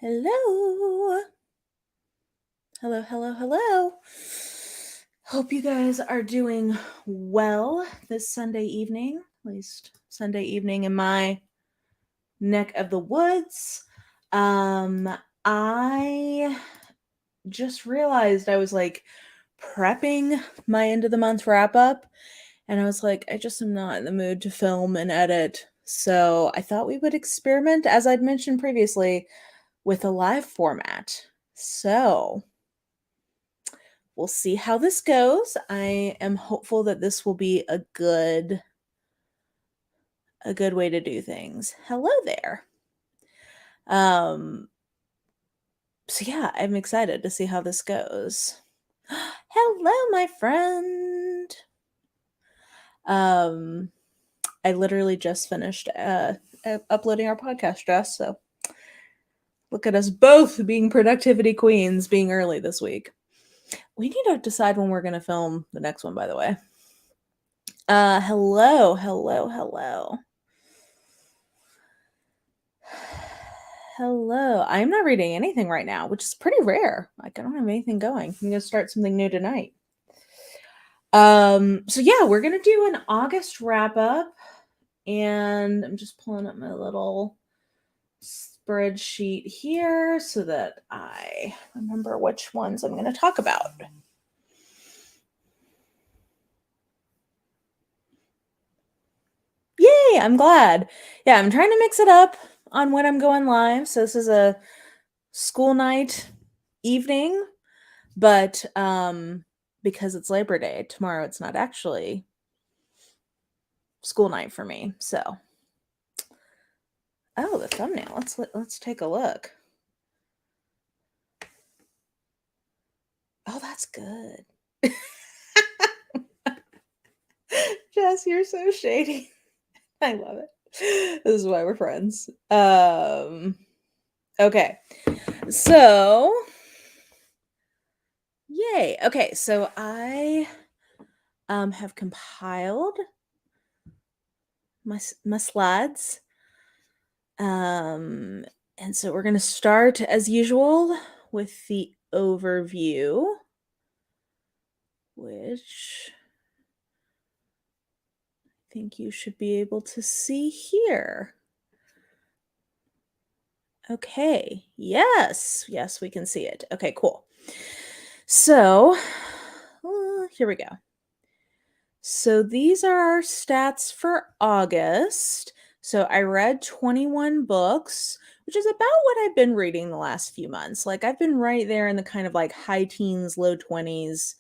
Hello. Hello, hello, hello. Hope you guys are doing well this Sunday evening, at least Sunday evening in my neck of the woods. I just realized I was like prepping my end of the month wrap up, and I was like, I just am not in the mood to film and edit. So I thought we would experiment, as I'd mentioned previously, with a live format. So we'll see how this goes. I am hopeful that this will be a good way to do things. Hello there. Um so yeah, I'm excited to see how this goes. Hello, my friend. Um I literally just finished uploading our podcast dress, so look at us both being productivity queens, being early this week. We need to decide when we're going to film the next one, by the way. Hello, hello, hello. Hello. I'm not reading anything right now, which is pretty rare. Like I don't have anything going. I'm gonna start something new tonight. So yeah, we're gonna do an August wrap up, and I'm just pulling up my little spreadsheet here so that I remember which ones I'm gonna talk about. Yay, I'm glad. Yeah, I'm trying to mix it up on when I'm going live. So this is a school night evening, but because it's Labor Day tomorrow, it's not actually school night for me. So oh, the thumbnail. Let's take a look. Oh, that's good. Jess, you're so shady. I love it. This is why we're friends. Okay. So yay. Okay, so I have compiled my slides. And so we're going to start as usual with the overview, which I think you should be able to see here. Okay. Yes, we can see it. Okay, cool. So here we go. So these are our stats for August. So I read 21 books, which is about what I've been reading the last few months. Like I've been right there in the kind of like high teens, low 20s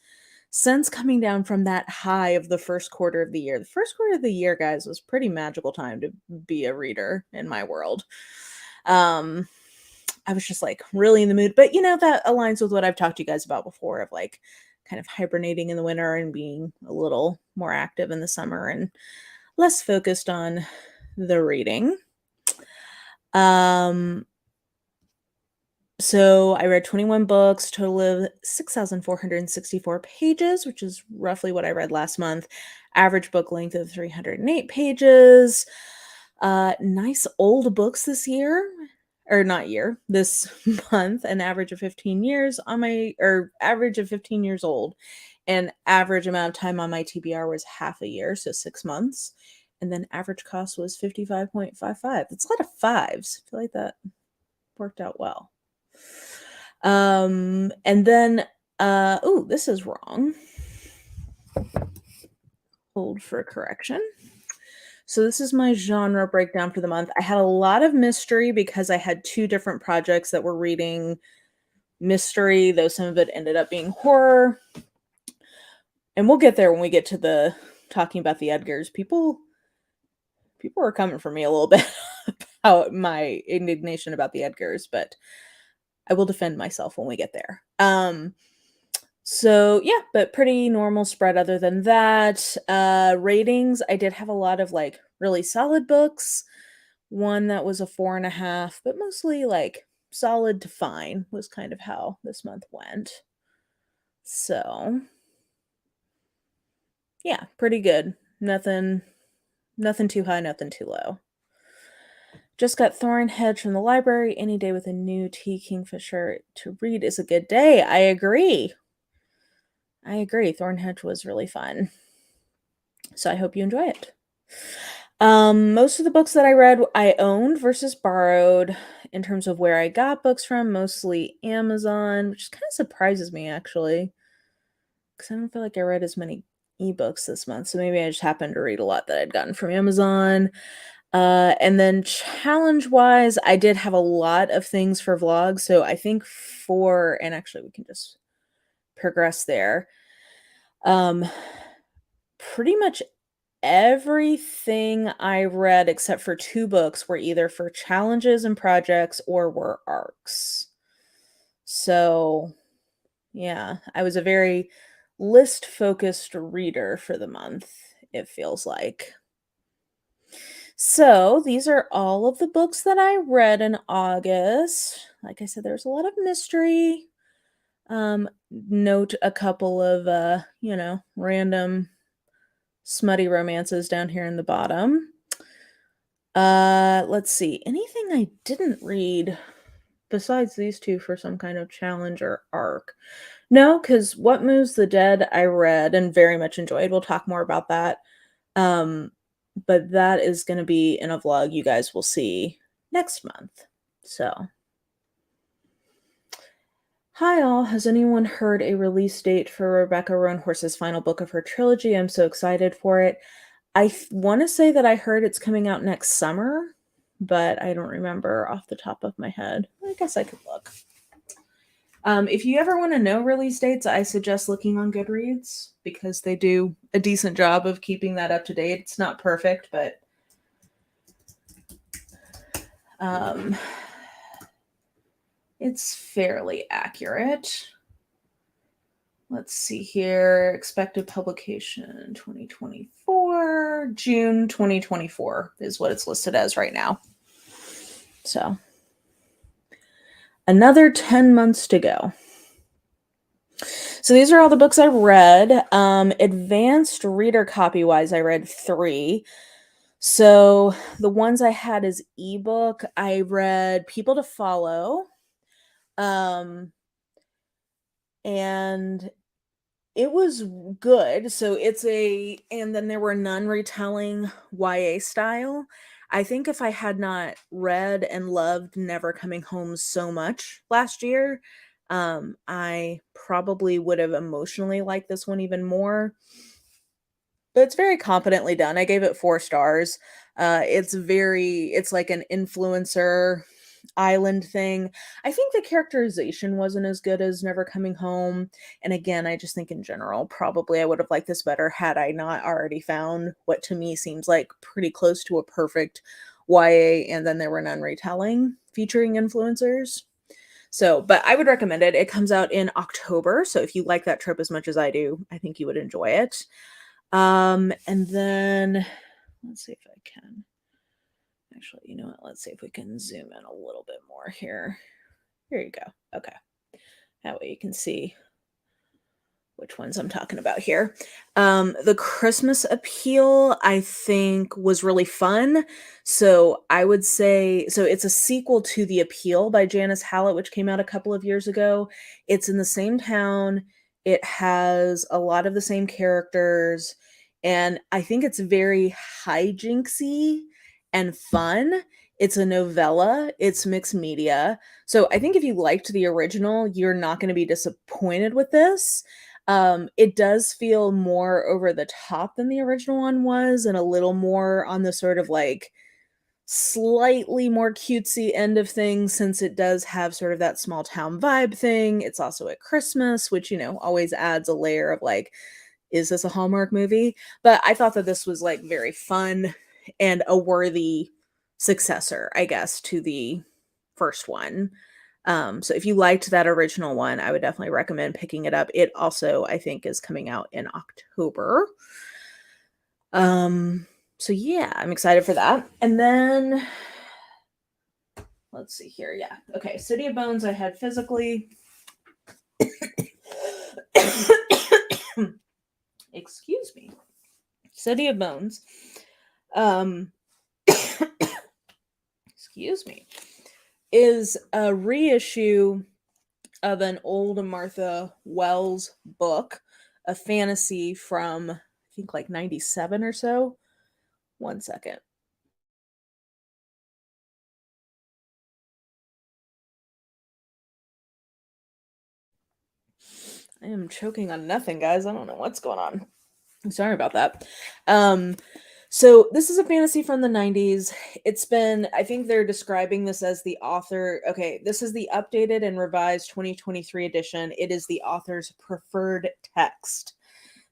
since coming down from that high of the first quarter of the year. The first quarter of the year, guys, was pretty magical time to be a reader in my world. I was just like really in the mood, but that aligns with what I've talked to you guys about before of like kind of hibernating in the winter and being a little more active in the summer and less focused on the reading. So I read 21 books, total of 6,464 pages, which is roughly what I read last month. Average book length of 308 pages. Nice old books this year, or not year, this month, an average of 15 years on my, or average of 15 years old. And average amount of time on my TBR was half a year, so 6 months. And then average cost was 55.55. That's a lot of fives. I feel like that worked out well. And then, oh, this is wrong. Hold for a correction. So this is my genre breakdown for the month. I had a lot of mystery because I had 2 different projects that were reading mystery, though some of it ended up being horror. And we'll get there when we get to the talking about the Edgars. People are coming for me a little bit about my indignation about the Edgars, but I will defend myself when we get there. So yeah, but pretty normal spread other than that. Ratings, I did have a lot of like really solid books. One that was a 4.5, but mostly like solid to fine was kind of how this month went. So yeah, pretty good. Nothing too high, nothing too low. Just got Thorn Hedge from the library. Any day with a new T. Kingfisher to read is a good day. I agree. Thorn Hedge was really fun. So I hope you enjoy it. Most of the books that I read, I owned versus borrowed in terms of where I got books from, mostly Amazon, which kind of surprises me actually, because I don't feel like I read as many ebooks this month. So maybe I just happened to read a lot that I'd gotten from Amazon. And then challenge wise, I did have a lot of things for vlogs. So I think and actually we can just progress there. Pretty much everything I read except for 2 books were either for challenges and projects or were arcs. So, yeah, I was a very list-focused reader for the month, it feels like. So, these are all of the books that I read in August. Like I said, there's a lot of mystery. Note a couple of, random smutty romances down here in the bottom. Let's see. Anything I didn't read besides these 2 for some kind of challenge or arc? No, because What Moves the Dead I read and very much enjoyed. We'll talk more about that. But that is going to be in a vlog you guys will see next month. So, hi all. Has anyone heard a release date for Rebecca Roanhorse's final book of her trilogy? I'm so excited for it. I want to say that I heard it's coming out next summer, but I don't remember off the top of my head. I guess I could look. If you ever want to know release dates, I suggest looking on Goodreads because they do a decent job of keeping that up to date. It's not perfect, but it's fairly accurate. Let's see here. Expected publication 2024. June 2024 is what it's listed as right now. So, another 10 months to go. So these are all the books I read. Advanced reader copy-wise, I read 3. So the ones I had as ebook, I read People to Follow. And it was good. So and then there were none retelling YA style. I think if I had not read and loved Never Coming Home so much last year, I probably would have emotionally liked this one even more. But it's very competently done. I gave it 4 stars. It's like an influencer island thing. I think the characterization wasn't as good as Never Coming Home. And again, I just think in general, probably I would have liked this better had I not already found what to me seems like pretty close to a perfect YA and then there were none retelling featuring influencers. So, but I would recommend it. It comes out in October. So if you like that trope as much as I do, I think you would enjoy it. And then let's see if I can. Actually, you know what? Let's see if we can zoom in a little bit more here. Here you go. Okay. That way you can see which ones I'm talking about here. The Christmas Appeal, I think, was really fun. So I would say, so it's a sequel to The Appeal by Janice Hallett, which came out a couple of years ago. It's in the same town. It has a lot of the same characters. And I think it's very hijinksy and fun. It's a novella. It's mixed media. So I think if you liked the original, you're not going to be disappointed with this. It does feel more over the top than the original one was, and a little more on the sort of like slightly more cutesy end of things, since it does have sort of that small town vibe thing. It's also at Christmas, which, always adds a layer of like, is this a Hallmark movie? But I thought that this was like very fun and a worthy successor, I guess, to the first one. So if you liked that original one, I would definitely recommend picking it up. It also, I think, is coming out in October. So yeah, I'm excited for that. And then let's see here. Yeah. Okay. City of Bones I had physically. Excuse me. City of Bones. Excuse excuse me, is a reissue of an old Martha Wells book, a fantasy from, I think, like 97 or so. One second. I am choking on nothing, guys. I don't know what's going on. I'm sorry about that. Um, so this is a fantasy from the 90s. It's been, I think they're describing this as the author. Okay, this is the updated and revised 2023 edition. It is the author's preferred text.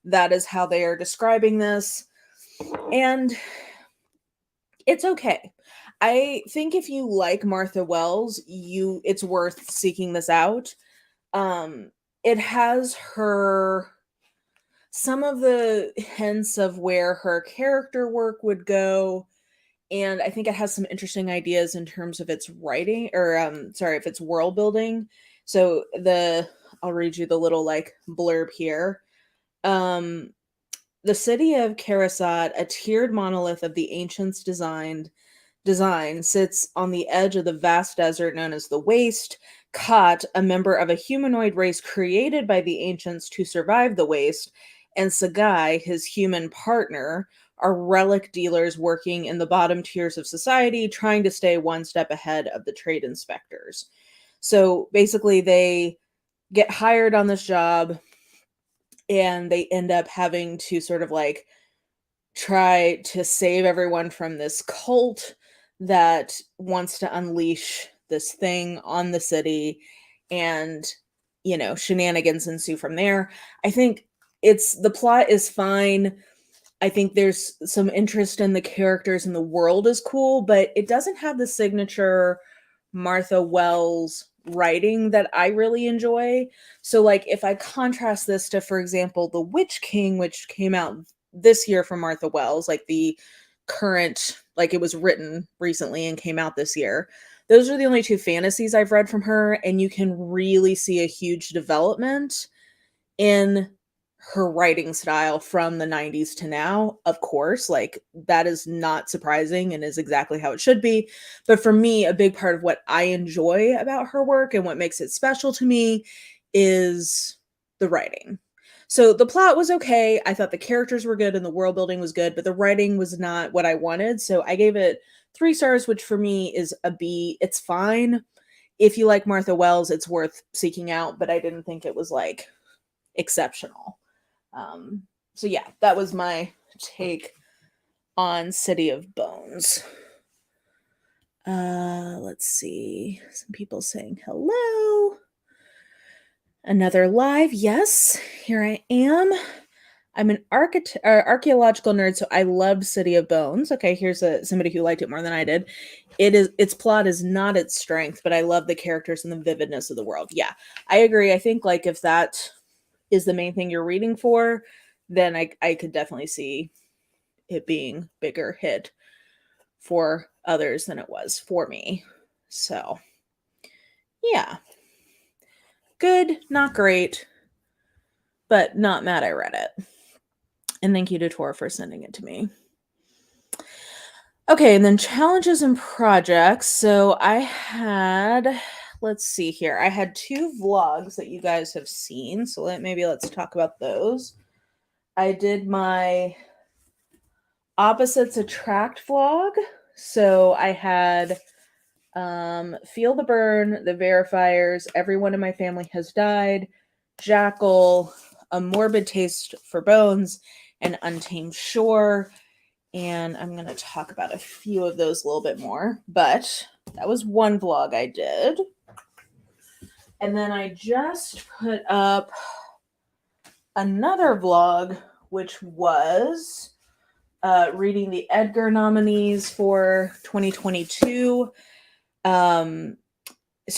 That is how they are describing this. And it's okay. I think if you like Martha Wells, it's worth seeking this out. It has her some of the hints of where her character work would go, and I think it has some interesting ideas in terms of its writing, or sorry, if it's world building. So I'll read you the little like blurb here. Um the city of Karasat, a tiered monolith of the ancients design, sits on the edge of the vast desert known as the Waste. Kot, a member of a humanoid race created by the ancients to survive the Waste, and Sagai, his human partner, are relic dealers working in the bottom tiers of society, trying to stay one step ahead of the trade inspectors. So basically, they get hired on this job and they end up having to sort of like try to save everyone from this cult that wants to unleash this thing on the city, and shenanigans ensue from there. I think the plot is fine. I think there's some interest in the characters and the world is cool, but it doesn't have the signature Martha Wells writing that I really enjoy. So like if I contrast this to, for example, The Witch King, which came out this year from Martha Wells, like the current, like it was written recently and came out this year. Those are the only two fantasies I've read from her, and you can really see a huge development in her writing style from the 90s to now. Of course, like that is not surprising and is exactly how it should be. But for me, a big part of what I enjoy about her work and what makes it special to me is the writing. So the plot was okay. I thought the characters were good and the world building was good, but the writing was not what I wanted. So I gave it 3 stars, which for me is a B. It's fine. If you like Martha Wells, it's worth seeking out, but I didn't think it was like exceptional. So yeah, that was my take on City of Bones. Let's see. Some people saying hello. Another live. Yes, here I am. I'm an archaeological nerd, so I loved City of Bones. Okay, here's somebody who liked it more than I did. Its plot is not its strength, but I love the characters and the vividness of the world. Yeah, I agree. I think like if that is the main thing you're reading for, then I could definitely see it being bigger hit for others than it was for me. So yeah, good, not great, but not mad I read it. And thank you to Tor for sending it to me. Okay, and then challenges and projects. So let's see here. I had 2 vlogs that you guys have seen. So let's talk about those. I did my Opposites Attract vlog. So I had Feel the Burn, The Verifiers, Everyone in My Family Has Died, Jackal, A Morbid Taste for Bones, and Untamed Shore. And I'm going to talk about a few of those a little bit more. But that was one vlog I did. And then I just put up another vlog, which was reading the Edgar nominees for 2022. So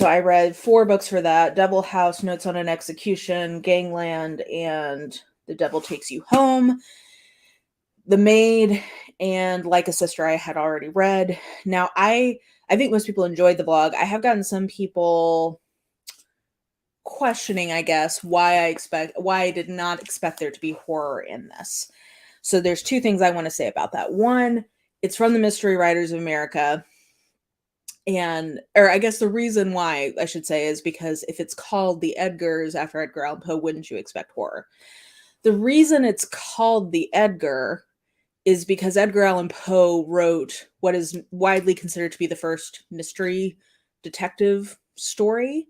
I read 4 books for that: Devil House, Notes on an Execution, Gangland, and The Devil Takes You Home. The Maid and Like a Sister I had already read. Now I think most people enjoyed the vlog. I have gotten some people questioning, I guess, why I did not expect there to be horror in this. So there's 2 things I want to say about that. One, it's from the Mystery Writers of America. or I guess the reason why I should say is because if it's called The Edgars after Edgar Allan Poe, wouldn't you expect horror? The reason it's called The Edgar is because Edgar Allan Poe wrote what is widely considered to be the first mystery detective story.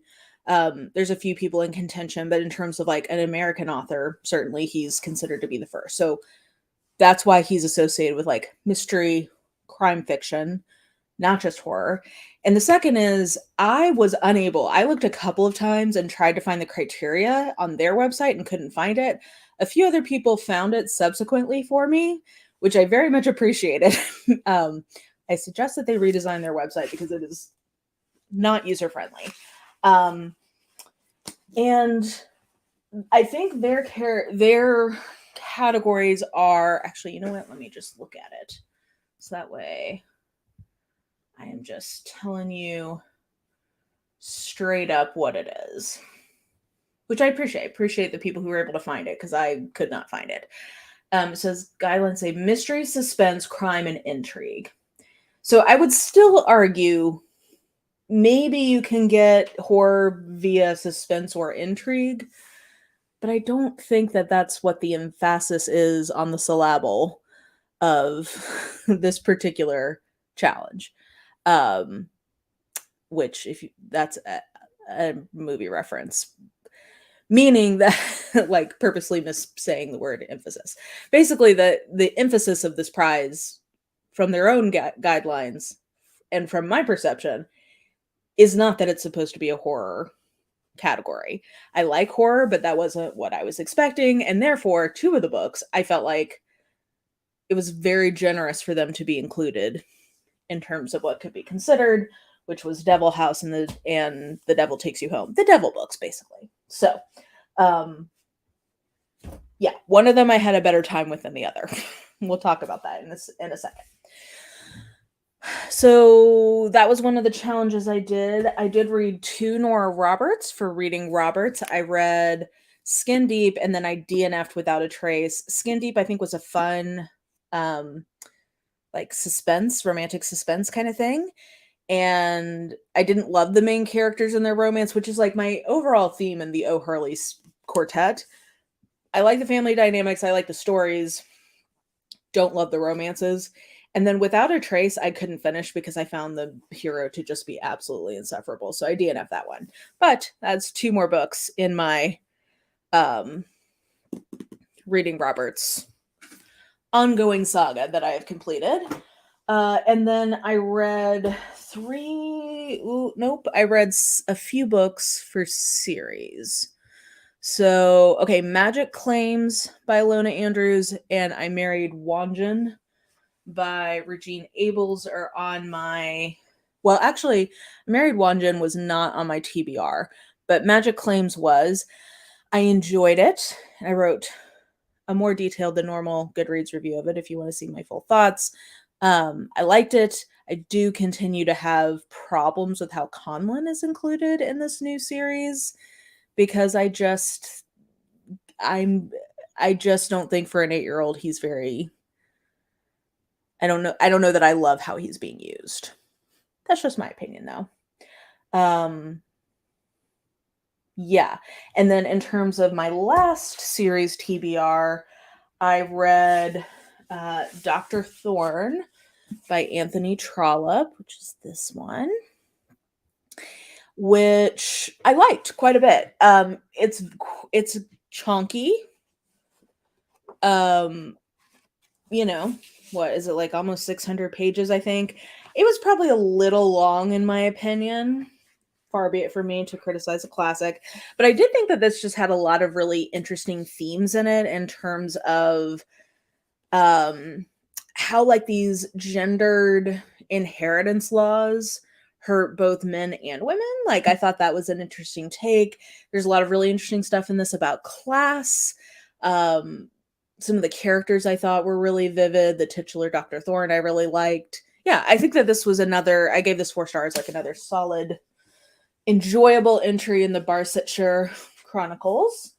There's a few people in contention, but in terms of like an American author, certainly he's considered to be the first. So that's why he's associated with like mystery, crime fiction, not just horror. And the second is I looked a couple of times and tried to find the criteria on their website and couldn't find it. A few other people found it subsequently for me, which I very much appreciated. I suggest that they redesign their website because it is not user friendly. And I think their categories are actually, you know what? Let me just look at it. So that way I am just telling you straight up what it is, which I appreciate. I appreciate the people who were able to find it because I could not find it. It says guidelines say mystery, suspense, crime, and intrigue. So I would still argue maybe you can get horror via suspense or intrigue, but I don't think that that's what the emphasis is on the syllable of this particular challenge. Which that's a movie reference, meaning that like purposely missaying the word emphasis. Basically, the emphasis of this prize from their own guidelines and from my perception is not that it's supposed to be a horror category. I like horror, but that wasn't what I was expecting, and therefore 2 of the books I felt like it was very generous for them to be included in terms of what could be considered, which was Devil House and the Devil Takes You Home. The Devil books, basically. So, yeah, one of them I had a better time with than the other. We'll talk about that in a second. So that was one of the challenges I did. I did read 2 Nora Roberts for Reading Roberts. I read Skin Deep and then I DNF'd Without a Trace. Skin Deep, I think, was a fun, like romantic suspense kind of thing. And I didn't love the main characters in their romance, which is like my overall theme in the O'Hurley quartet. I like the family dynamics. I like the stories. Don't love the romances. And then Without a Trace, I couldn't finish because I found the hero to just be absolutely insufferable. So I DNF that one. But that's 2 more books in my Reading Roberts ongoing saga that I have completed. And then I read I read a few books for series. So, okay, Magic Claims by Lona Andrews and I Married Wanjin by Regine Abels are on my... Well, actually, Married Wanjin was not on my TBR, but Magic Claims was. I enjoyed it. I wrote a more detailed than normal Goodreads review of it if you want to see my full thoughts. I liked it. I do continue to have problems with how Conlon is included in this new series because I just don't think for an 8-year-old he's very... I don't know that I love how he's being used. That's just my opinion though. Yeah. And then in terms of my last series TBR, I read Dr. Thorne by Anthony Trollope, which is this one, which I liked quite a bit. It's chunky. You know, what is it, like almost 600 pages, I think. It was probably a little long in my opinion. Far be it for me to criticize a classic. But I did think that this just had a lot of really interesting themes in it in terms of how like these gendered inheritance laws hurt both men and women. Like I thought that was an interesting take. There's a lot of really interesting stuff in this about class. Some of the characters I thought were really vivid. The titular Dr. Thorne I really liked. Yeah, I think that this was I gave this 4 stars, like another solid, enjoyable entry in the Barsetshire Chronicles.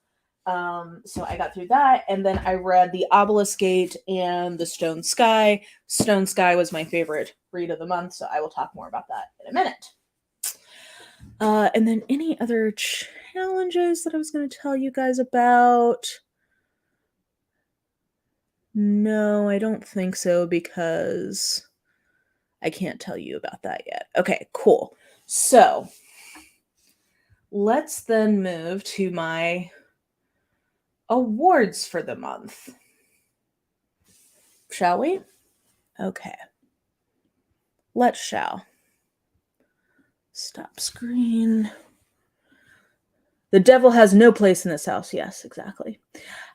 So I got through that, and then I read The Obelisk Gate and The Stone Sky. Stone Sky was my favorite read of the month, so I will talk more about that in a minute. And then any other challenges that I was going to tell you guys about? No, I don't think so, because I can't tell you about that yet. Okay, cool. So let's then move to my awards for the month. Shall we? Okay. Let's shall. Stop screen. The devil has no place in this house. Yes, exactly.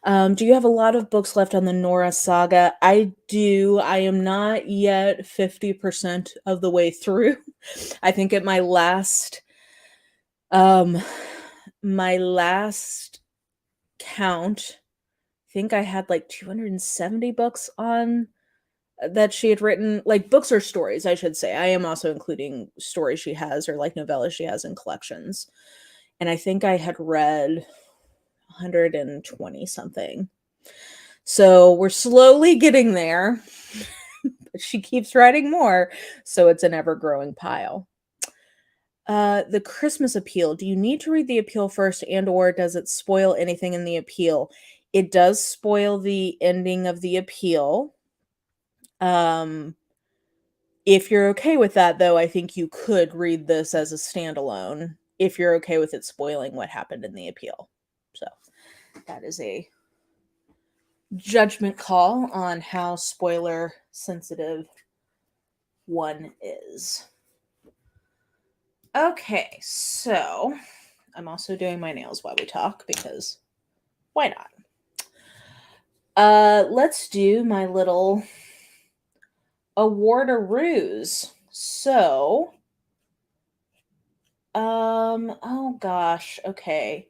Do you have a lot of books left on the Nora saga? I do. I am not yet 50% of the way through. I think at my last count, I think I had like 270 books on that she had written, like books or stories, I should say. I am also including stories she has or like novellas she has in collections. And I think I had read 120 something. So we're slowly getting there. But she keeps writing more, so it's an ever-growing pile. The Christmas appeal. Do you need to read the appeal first, and or does it spoil anything in the appeal? It does spoil the ending of the appeal. If you're okay with that, though, I think you could read this as a standalone if you're okay with it spoiling what happened in the appeal. So that is a judgment call on how spoiler sensitive one is. Okay, so I'm also doing my nails while we talk because why not? Let's do my little award-a-roos. So, oh gosh, okay.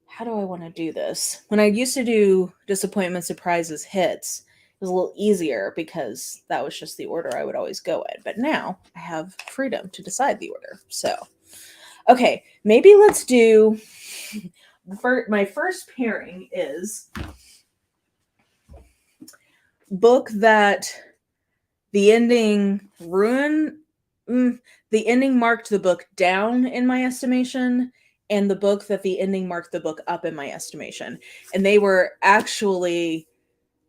How do I want to do this? When I used to do disappointment, surprises, hits, it was a little easier because that was just the order I would always go in. But now I have freedom to decide the order. So, okay, maybe let's do. My first pairing is book that the ending the ending marked the book down in my estimation, and the book that the ending marked the book up in my estimation. And they were actually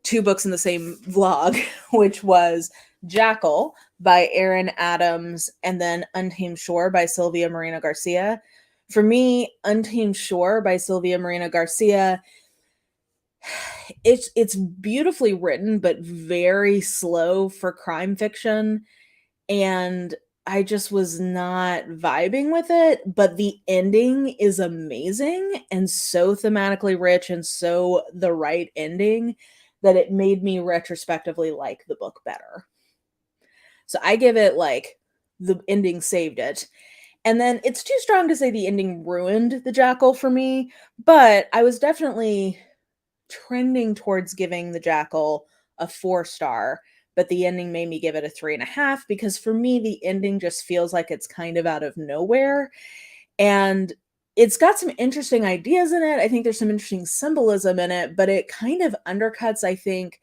two books in the same vlog, which was Jackal by Erin Adams and then Untamed Shore by Sylvia Marina Garcia. For me, Untamed Shore by Sylvia Marina Garcia, it's beautifully written but very slow for crime fiction, and I just was not vibing with it. But the ending is amazing and so thematically rich and so the right ending that it made me retrospectively like the book better. So I give it like the ending saved it. And then it's too strong to say the ending ruined the Jackal for me, but I was definitely trending towards giving the Jackal a 4-star, but the ending made me give it a 3.5 because for me, the ending just feels like it's kind of out of nowhere. And it's got some interesting ideas in it. I think there's some interesting symbolism in it, but it kind of undercuts, I think,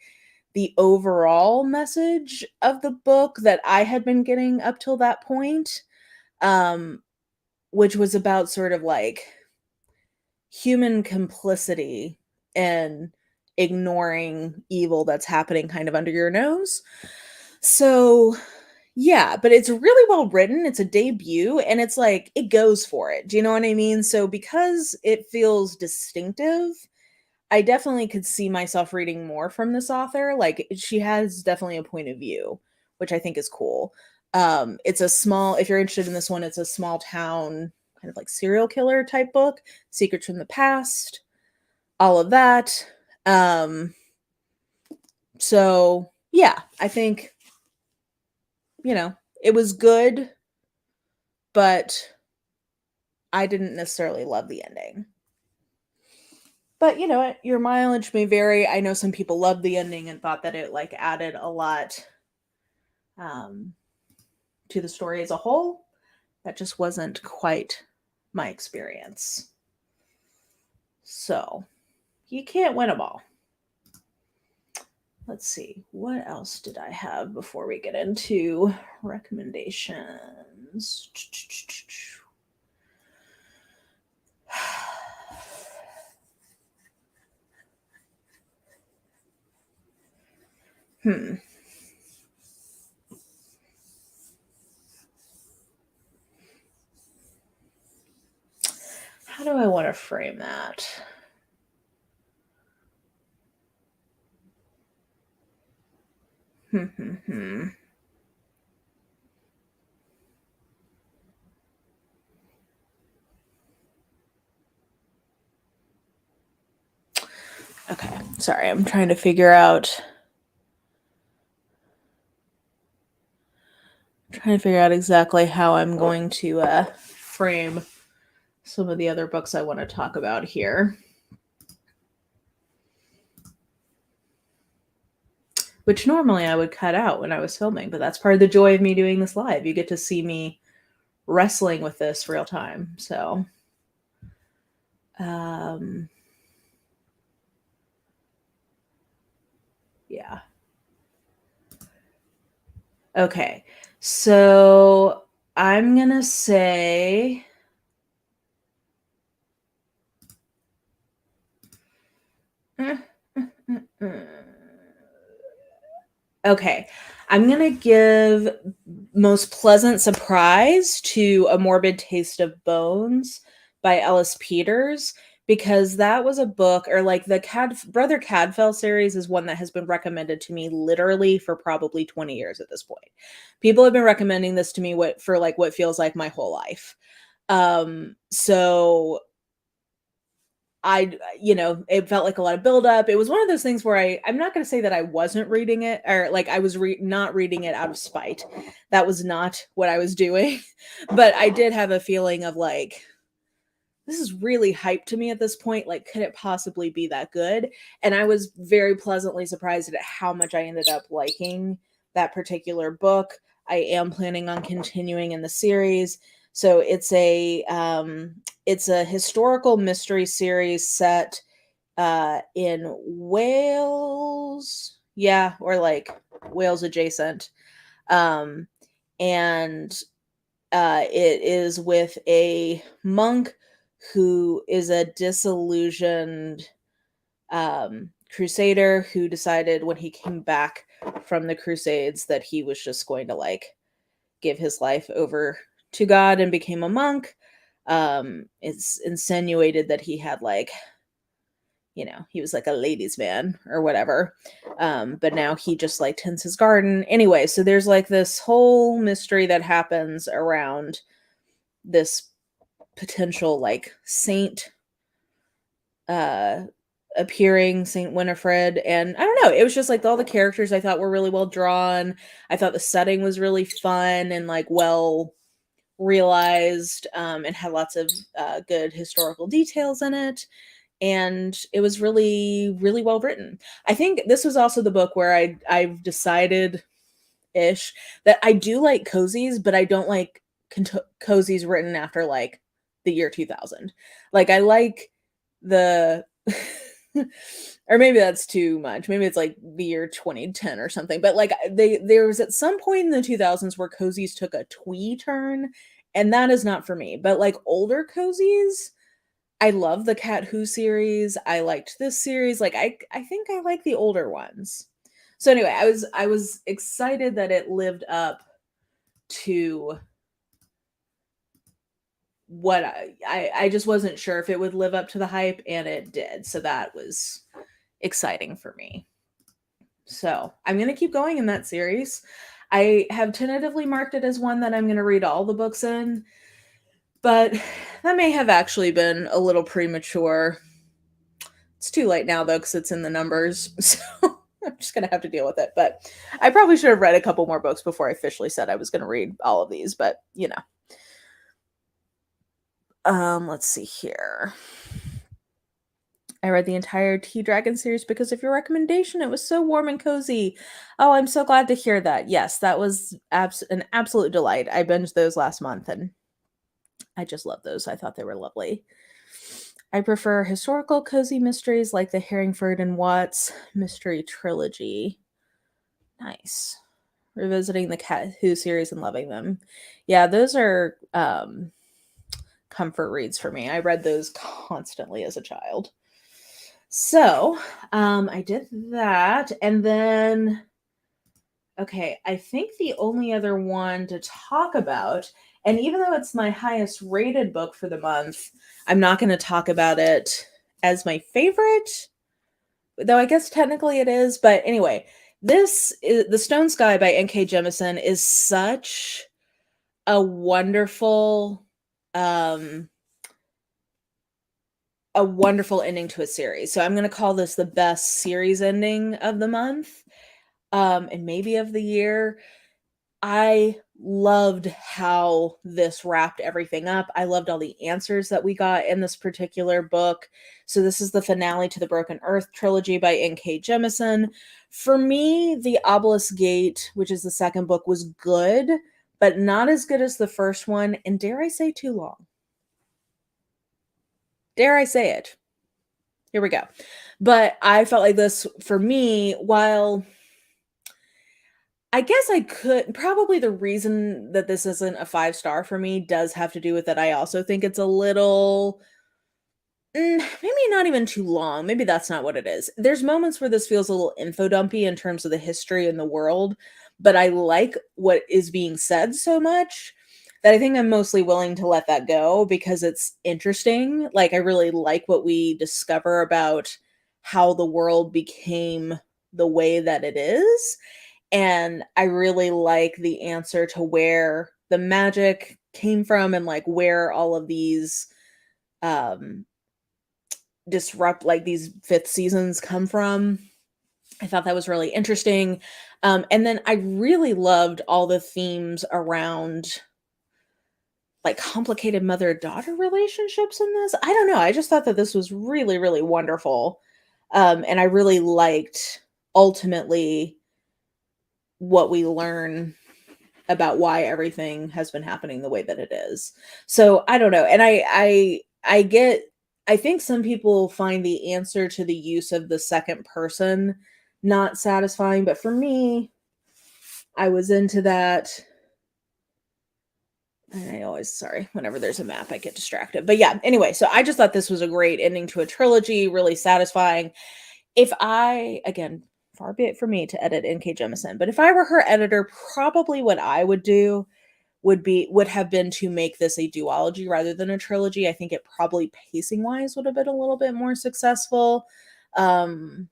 the overall message of the book that I had been getting up till that point, um, which was about sort of like human complicity and ignoring evil that's happening kind of under your nose. So, yeah, but it's really well written. It's a debut and it's like it goes for it. Do you know what I mean? So, because it feels distinctive, I definitely could see myself reading more from this author. Like she has definitely a point of view, which I think is cool. It's a small, if you're interested in this one, it's a small town kind of like serial killer type book, Secrets from the Past, all of that. So yeah, I think, it was good, but I didn't necessarily love the ending. But you know what? Your mileage may vary. I know some people loved the ending and thought that it like added a lot um, to the story as a whole. That just wasn't quite my experience. So you can't win them all. Let's see, what else did I have before we get into recommendations? How do I want to frame that? Okay, sorry, I'm trying to figure out exactly how I'm going to frame some of the other books I want to talk about here. Which normally I would cut out when I was filming, but that's part of the joy of me doing this live. You get to see me wrestling with this real time. So, yeah. Okay. So I'm going to say okay. I'm going to give Most Pleasant Surprise to A Morbid Taste of Bones by Ellis Peters, because that was a book, or like the Brother Cadfael series is one that has been recommended to me literally for probably 20 years at this point. People have been recommending this to me what feels like my whole life. So it felt like a lot of buildup. It was one of those things where I'm not going to say that I wasn't reading it, or like I was not reading it out of spite. That was not what I was doing. But I did have a feeling of like, this is really hyped to me at this point. Like, could it possibly be that good? And I was very pleasantly surprised at how much I ended up liking that particular book. I am planning on continuing in the series. So it's a historical mystery series set in Wales. Yeah, or like Wales adjacent. And it is with a monk who is a disillusioned crusader who decided when he came back from the Crusades that he was just going to like give his life over to God and became a monk. It's insinuated that he had like, he was like a ladies' man or whatever. But now he just like tends his garden. Anyway, so there's like this whole mystery that happens around this potential like saint appearing, Saint Winifred. And I don't know, it was just like all the characters I thought were really well drawn. I thought the setting was really fun and like well realized, and had lots of good historical details in it. And it was really, really well written. I think this was also the book where I've decided ish that I do like cozies, but I don't like cozies written after like the year 2000. Like I like the or maybe that's too much. Maybe it's like the year 2010 or something. But like there was at some point in the 2000s where cozies took a twee turn, and that is not for me. But like older cozies, I love the Cat Who series. I liked this series. Like I think I like the older ones. So anyway, I was excited that it lived up to what I just wasn't sure if it would live up to the hype, and it did. So that was exciting for me. So I'm going to keep going in that series. I have tentatively marked it as one that I'm going to read all the books in, but that may have actually been a little premature. It's too late now, though, because it's in the numbers. So I'm just going to have to deal with it. But I probably should have read a couple more books before I officially said I was going to read all of these. But, let's see here. I read the entire Tea Dragon series because of your recommendation. It was so warm and cozy. Oh, I'm so glad to hear that. Yes, that was an absolute delight. I binged those last month, and I just love those. I thought they were lovely. I prefer historical cozy mysteries like the Herringford and Watts mystery trilogy. Nice. Revisiting the Cat Who series and loving them. Yeah, those are comfort reads for me. I read those constantly as a child. So, I did that, and then okay, I think the only other one to talk about, and even though it's my highest rated book for the month, I'm not going to talk about it as my favorite, though I guess technically it is. But anyway, this is The Stone Sky by N.K. Jemisin is such a wonderful um a wonderful ending to a series. So I'm going to call this the best series ending of the month, and maybe of the year. I loved how this wrapped everything up. I loved all the answers that we got in this particular book. So this is the finale to the Broken Earth trilogy by N.K. Jemisin. For me, The Obelisk Gate, which is the second book, was good, but not as good as the first one, and dare I say too long. Dare I say it. Here we go. But I felt like this, for me, while I guess I could probably the reason that this isn't a 5 star for me does have to do with that I also think it's a little maybe not even too long. Maybe that's not what it is. There's moments where this feels a little info dumpy in terms of the history and the world, but I like what is being said so much that I think I'm mostly willing to let that go because it's interesting. Like, I really like what we discover about how the world became the way that it is. And I really like the answer to where the magic came from and like where all of these um disrupt like these fifth seasons come from. I thought that was really interesting. And then I really loved all the themes around like complicated mother-daughter relationships in this. I don't know. I just thought that this was really, really wonderful. And I really liked ultimately what we learn about why everything has been happening the way that it is. So I don't know. And I get I think some people find the answer to the use of the second person not satisfying, but for me, I was into that. I always sorry, whenever there's a map I get distracted. But yeah, anyway, so I just thought this was a great ending to a trilogy, really satisfying. If I again, far be it for me to edit NK Jemisin, but if I were her editor, probably what I would do would have been to make this a duology rather than a trilogy. I think it probably pacing wise would have been a little bit more successful. Um,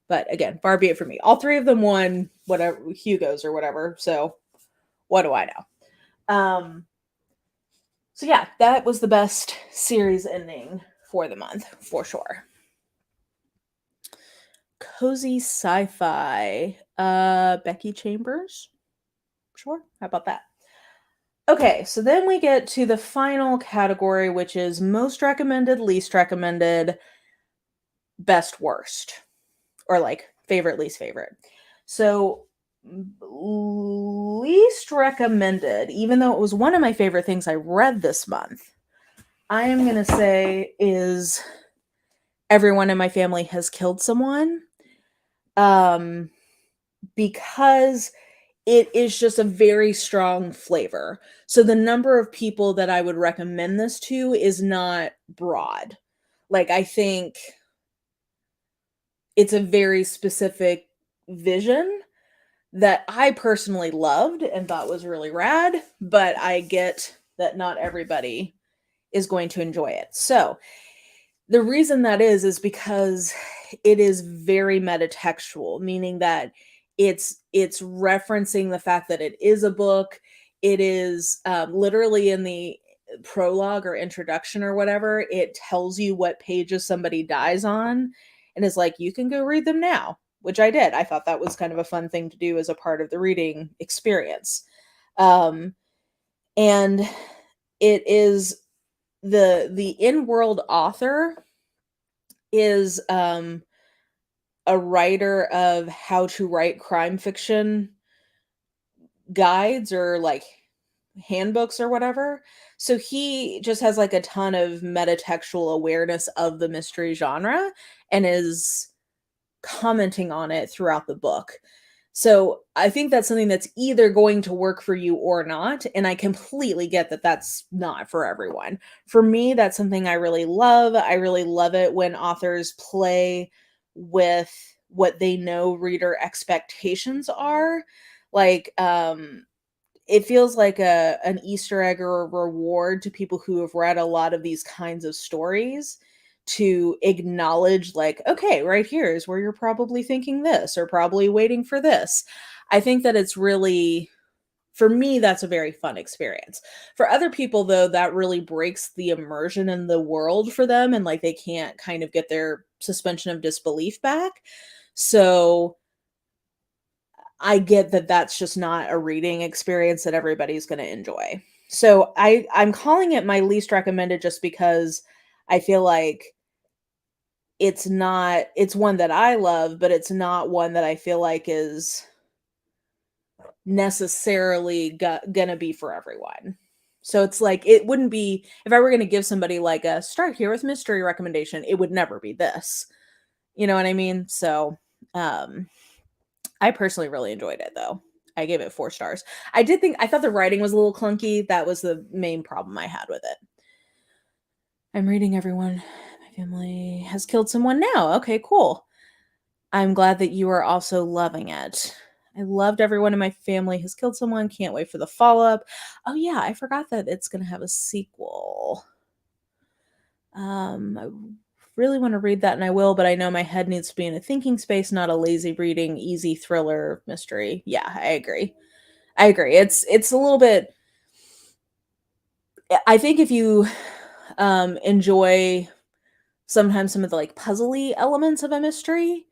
but again, far be it for me. All three of them won whatever Hugo's or whatever. So what do I know? So yeah, that was the best series ending for the month for sure. Cozy sci-fi. Becky Chambers. Sure. How about that? Okay, so then we get to the final category, which is most recommended, least recommended, best worst, or like favorite, least favorite. So, least recommended, even though it was one of my favorite things I read this month, I am going to say is Everyone in My Family Has Killed Someone. Um, because it is just a very strong flavor. So the number of people that I would recommend this to is not broad. Like, I think it's a very specific vision that I personally loved and thought was really rad, but I get that not everybody is going to enjoy it. So, the reason that is because it is very metatextual, meaning that it's referencing the fact that it is a book. It is literally in the prologue or introduction or whatever. It tells you what pages somebody dies on, and is like, you can go read them now, which I did. I thought that was kind of a fun thing to do as a part of the reading experience. Um, and it is the in-world author is a writer of how to write crime fiction guides, or like handbooks or whatever. So he just has like a ton of metatextual awareness of the mystery genre and is commenting on it throughout the book. So I think that's something that's either going to work for you or not. And I completely get that that's not for everyone. For me, that's something I really love. I really love it when authors play with what they know reader expectations are. Like, it feels like an Easter egg or a reward to people who have read a lot of these kinds of stories to acknowledge, like, okay, right here is where you're probably thinking this or probably waiting for this. I think that it's really, for me, that's a very fun experience. For other people, though, that really breaks the immersion in the world for them, and like they can't kind of get their suspension of disbelief back. So I get that that's just not a reading experience that everybody's gonna enjoy. So I'm calling it my least recommended just because I feel like it's one that I love, but it's not one that I feel like is necessarily gonna be for everyone. So it's like, it wouldn't be, if I were gonna give somebody like a start here with mystery recommendation, it would never be this. You know what I mean? So, um I personally really enjoyed it though. I gave it 4 stars. I thought the writing was a little clunky. That was the main problem I had with it. I'm reading everyone. My family has killed someone now. Okay, cool. I'm glad that you are also loving it. I loved everyone in my family has killed someone. Can't wait for the follow-up. Oh yeah, I forgot that it's gonna have a sequel. I really want to read that and I will, but I know my head needs to be in a thinking space, not a lazy reading, easy thriller mystery. Yeah, I agree. I agree. It's a little bit, I think if you enjoy sometimes some of the like puzzly elements of a mystery,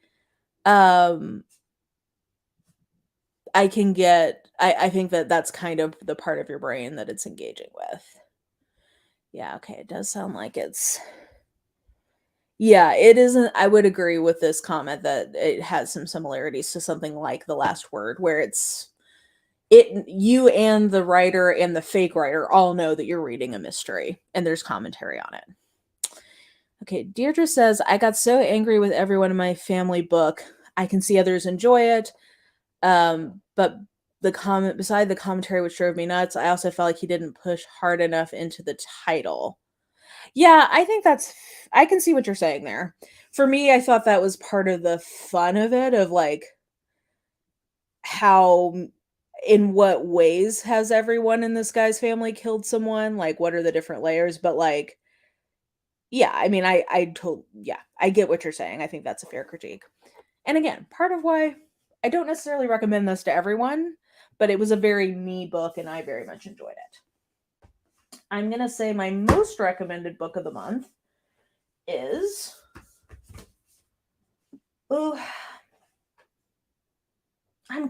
um I think that that's kind of the part of your brain that it's engaging with. Yeah, okay, it does sound like it's, yeah, it isn't, I would agree with this comment that it has some similarities to something like The Last Word, where you and the writer and the fake writer all know that you're reading a mystery and there's commentary on it. Okay, Deirdre says, I got so angry with everyone in my family book. I can see others enjoy it. But the comment beside the commentary which drove me nuts, I also felt like he didn't push hard enough into the title. Yeah, I think that's, I can see what you're saying there. For me, I thought that was part of the fun of it, of like how, in what ways has everyone in this guy's family killed someone? Like, what are the different layers? But like, yeah, I mean, yeah, I get what you're saying. I think that's a fair critique. And again, part of why I don't necessarily recommend this to everyone, but it was a very me book and I very much enjoyed it. I'm going to say my most recommended book of the month is, oh,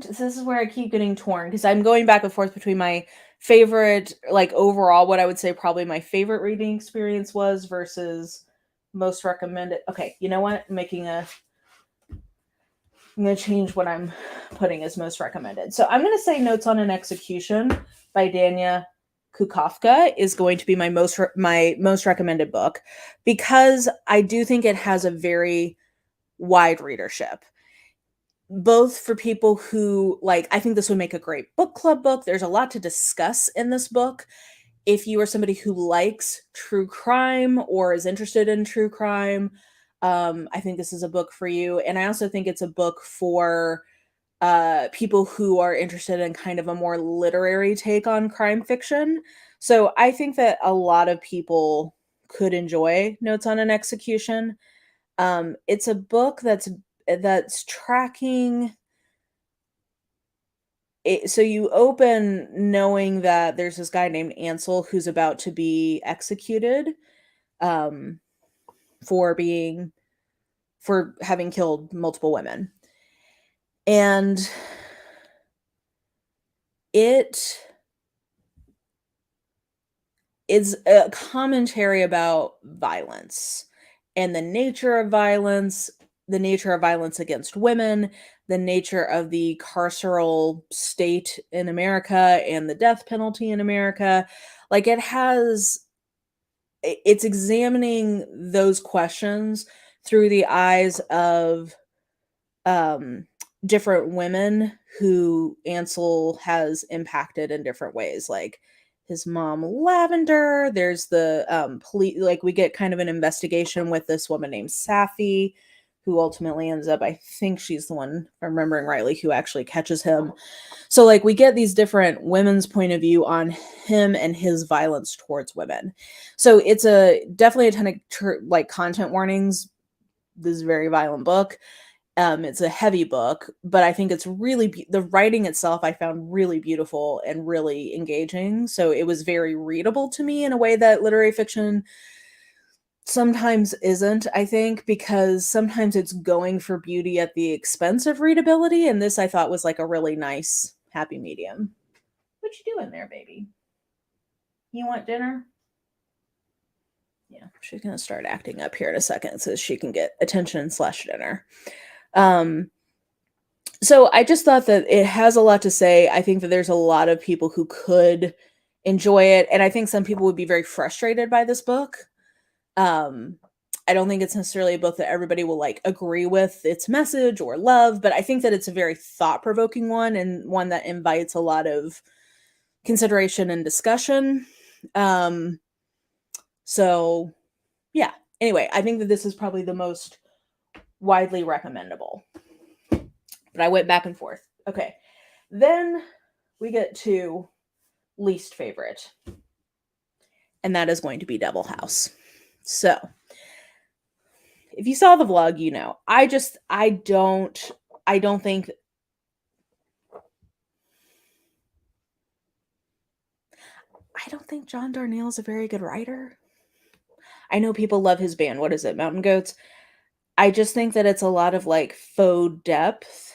this is where I keep getting torn because I'm going back and forth between my favorite, like overall, what I would say probably my favorite reading experience was versus most recommended. Okay, you know what? I'm going to change what I'm putting as most recommended. So I'm going to say Notes on an Execution by Dania Kukafka is going to be my most recommended book because I do think it has a very wide readership. Both for people who like, I think this would make a great book club book. There's a lot to discuss in this book. If you are somebody who likes true crime or is interested in true crime, I think this is a book for you. And I also think it's a book for people who are interested in kind of a more literary take on crime fiction. So I think that a lot of people could enjoy Notes on an Execution. It's a book that's tracking it, so you open knowing that there's this guy named Ansel who's about to be executed, um, for being for having killed multiple women. And it is a commentary about violence and the nature of violence the nature of violence against women, the nature of the carceral state in America and the death penalty in America. Like it's examining those questions through the eyes of um different women who Ansel has impacted in different ways, like his mom Lavender. There's the police, like we get kind of an investigation with this woman named Safi, who ultimately ends up, I think she's the one, if I'm remembering rightly, who actually catches him. So like we get these different women's point of view on him and his violence towards women. So it's a definitely a ton of like content warnings. This is a very violent book. It's a heavy book, but I think it's really the writing itself I found really beautiful and really engaging. So it was very readable to me in a way that literary fiction sometimes isn't, I think, because sometimes it's going for beauty at the expense of readability, and this I thought was like a really nice happy medium. What you doing there, baby? You want dinner? Yeah, she's gonna start acting up here in a second so she can get attention / dinner. So I just thought that it has a lot to say. I think that there's a lot of people who could enjoy it, and I think some people would be very frustrated by this book. Um, I don't think it's necessarily a book that everybody will like agree with its message or love, but I think that it's a very thought-provoking one and one that invites a lot of consideration and discussion. Um, so yeah. Anyway, I think that this is probably the most widely recommendable. But I went back and forth. Okay. Then we get to least favorite. And that is going to be Devil House. So, if you saw the vlog, you know. I don't think John Darnielle is a very good writer. I know people love his band. What is it? Mountain Goats. I just think that it's a lot of like faux depth.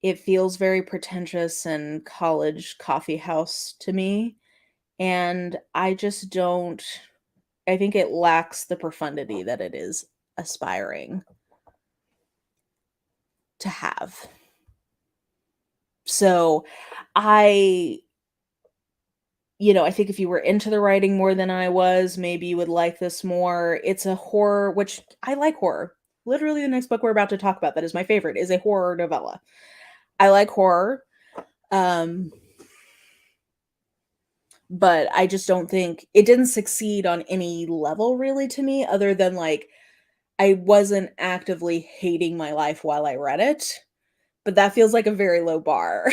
It feels very pretentious and college coffee house to me. And I just don't, I think it lacks the profundity that it is aspiring to have. So I I think if you were into the writing more than I was, maybe you would like this more. It's a horror, which I like horror. Literally, the next book we're about to talk about that is my favorite is a horror novella. I like horror. Um, but I just don't think it didn't succeed on any level really to me, other than like I wasn't actively hating my life while I read it. But that feels like a very low bar.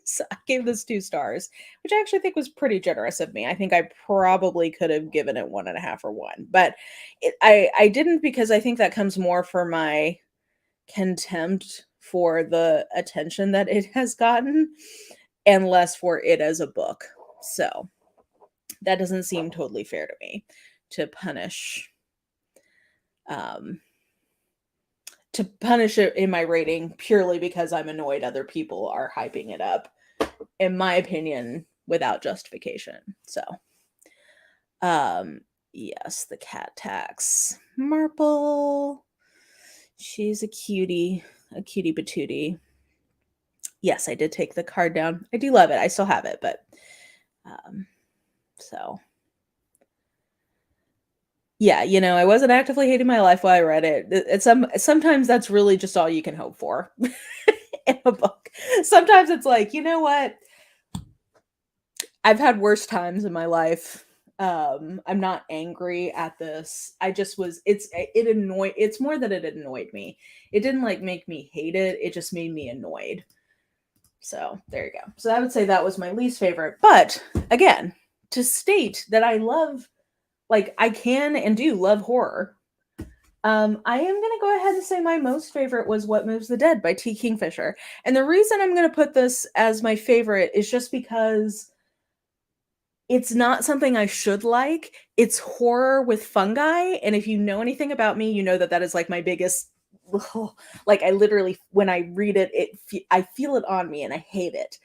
So I gave this 2 stars, which I actually think was pretty generous of me. I think I probably could have given it 1.5 or 1, but I didn't, because I think that comes more for my contempt for the attention that it has gotten and less for it as a book. So that doesn't seem totally fair to me to punish it in my rating purely because I'm annoyed other people are hyping it up, in my opinion, without justification. So, yes, the cat tax. Marple. She's a cutie patootie. Yes, I did take the card down. I do love it. I still have it, but so yeah, I wasn't actively hating my life while I read it. Sometimes that's really just all you can hope for in a book. Sometimes it's like, you know what? I've had worse times in my life. I'm not angry at this. I just was it's more that it annoyed me. It didn't like make me hate it. It just made me annoyed. So, there you go. So I would say that was my least favorite. But again, to state that I love, like I can and do love horror. I am going to go ahead and say my most favorite was What Moves the Dead by T. Kingfisher. And the reason I'm going to put this as my favorite is just because it's not something I should like. It's horror with fungi, and if you know anything about me, you know that that is like my biggest like I literally when I read it, I feel it on me and I hate it.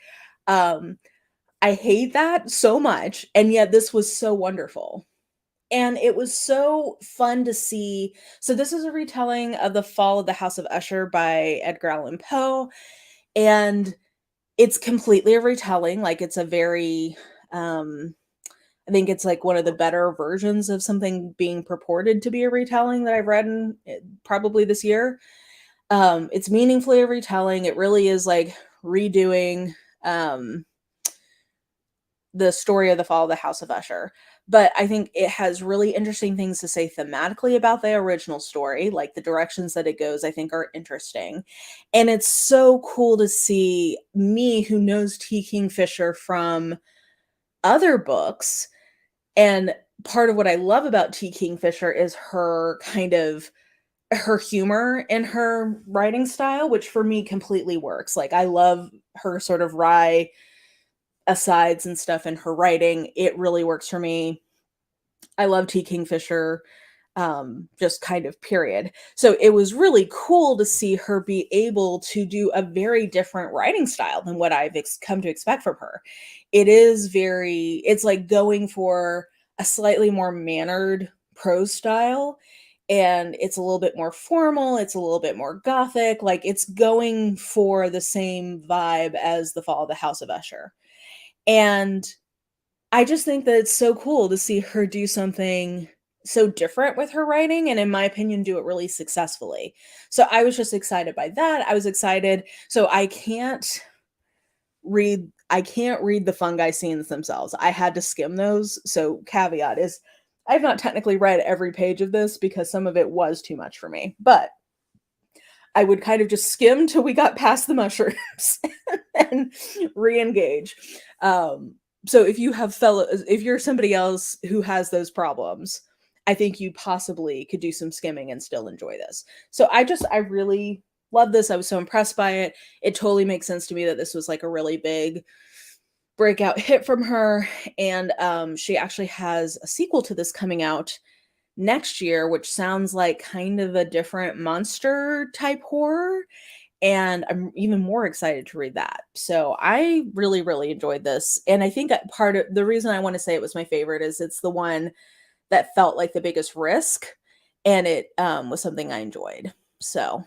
I hate that so much, and yet this was so wonderful. And it was so fun to see. So this is a retelling of The Fall of the House of Usher by Edgar Allan Poe, and it's completely a retelling, like, it's a very, um I think it's, like, one of the better versions of something being purported to be a retelling that I've read in, probably this year. It's meaningfully a retelling, it really is, like, redoing, um the story of The Fall of the House of Usher. But I think it has really interesting things to say thematically about the original story, like the directions that it goes, I think are interesting. And it's so cool to see me, who knows T. Kingfisher from other books. And part of what I love about T. Kingfisher is her kind of her humor in her writing style, which for me completely works. Like, I love her sort of wry asides and stuff in her writing. It really works for me. I love T. Kingfisher, just kind of period. So it was really cool to see her be able to do a very different writing style than what I've come to expect from her. It's like going for a slightly more mannered prose style. And it's a little bit more formal, it's a little bit more gothic, like it's going for the same vibe as The Fall of the House of Usher. And I just think that it's so cool to see her do something so different with her writing, and in my opinion, do it really successfully. So I was just excited by that. I was excited. So I can't read the fungi scenes themselves. I had to skim those. So caveat is I've not technically read every page of this because some of it was too much for me. But I would kind of just skim till we got past the mushrooms and re-engage. So if you're somebody else who has those problems, I think you possibly could do some skimming and still enjoy this. So I really love this. I was so impressed by it. It totally makes sense to me that this was like a really big breakout hit from her. And she actually has a sequel to this coming out next year, which sounds like kind of a different monster type horror. And I'm even more excited to read that. So I really, really enjoyed this. And I think that part of the reason I want to say it was my favorite is it's the one that felt like the biggest risk. And it was something I enjoyed. So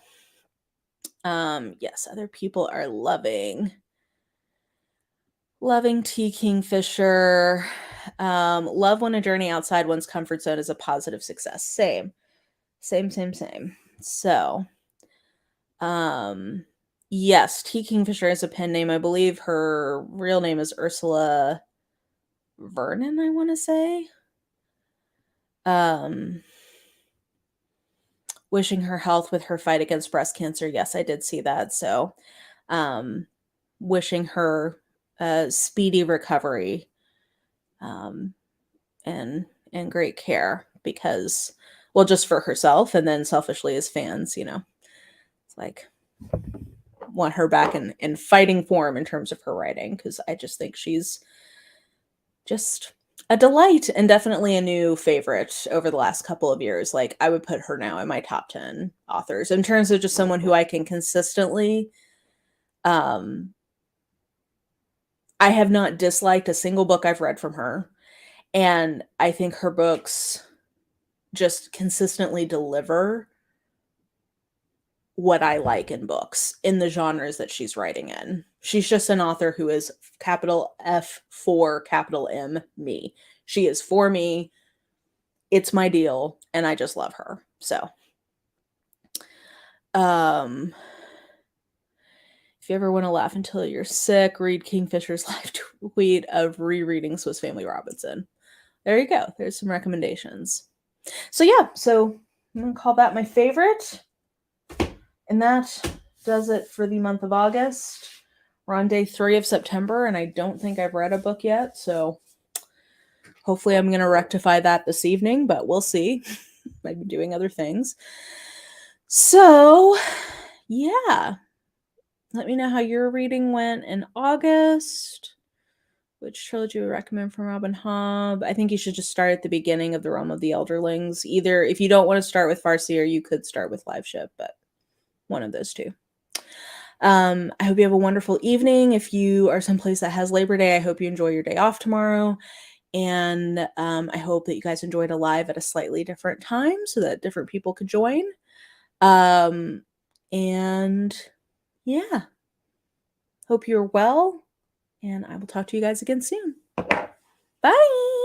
yes, other people are loving T. Kingfisher. Love when a journey outside one's comfort zone is a positive success. Same. So, yes, T. Kingfisher is a pen name. I believe her real name is Ursula Vernon, I want to say. Um, Wishing her health with her fight against breast cancer. Yes, I did see that. So, um, wishing her a speedy recovery, um, and great care because, well, just for herself and then selfishly as fans, it's like want her back in fighting form in terms of her writing because I just think she's just a delight and definitely a new favorite over the last couple of years. Like, I would put her now in my top 10 authors in terms of just someone who I can consistently, um, I have not disliked a single book I've read from her. And I think her books just consistently deliver what I like in books in the genres that she's writing in. She's just an author who is capital F for capital M me. She is for me. It's my deal and I just love her. So, um if you ever want to laugh until you're sick, read Kingfisher's live tweet of rereading Swiss Family Robinson. There you go. There's some recommendations. So yeah, so I'm going to call that my favorite. And that does it for the month of August. We're on day 3 of September, and I don't think I've read a book yet, so hopefully I'm going to rectify that this evening, but we'll see. I've been doing other things. So, yeah. Let me know how your reading went in August. Which trilogy would recommend from Robin Hobb? I think you should just start at the beginning of The Realm of the Elderlings. Either if you don't want to start with Farseer, you could start with Live Ship, but one of those two. I hope you have a wonderful evening. If you are someplace that has Labor Day, I hope you enjoy your day off tomorrow. And I hope that you guys enjoyed a live at a slightly different time so that different people could join. And yeah, hope you're well, and I will talk to you guys again soon. Bye.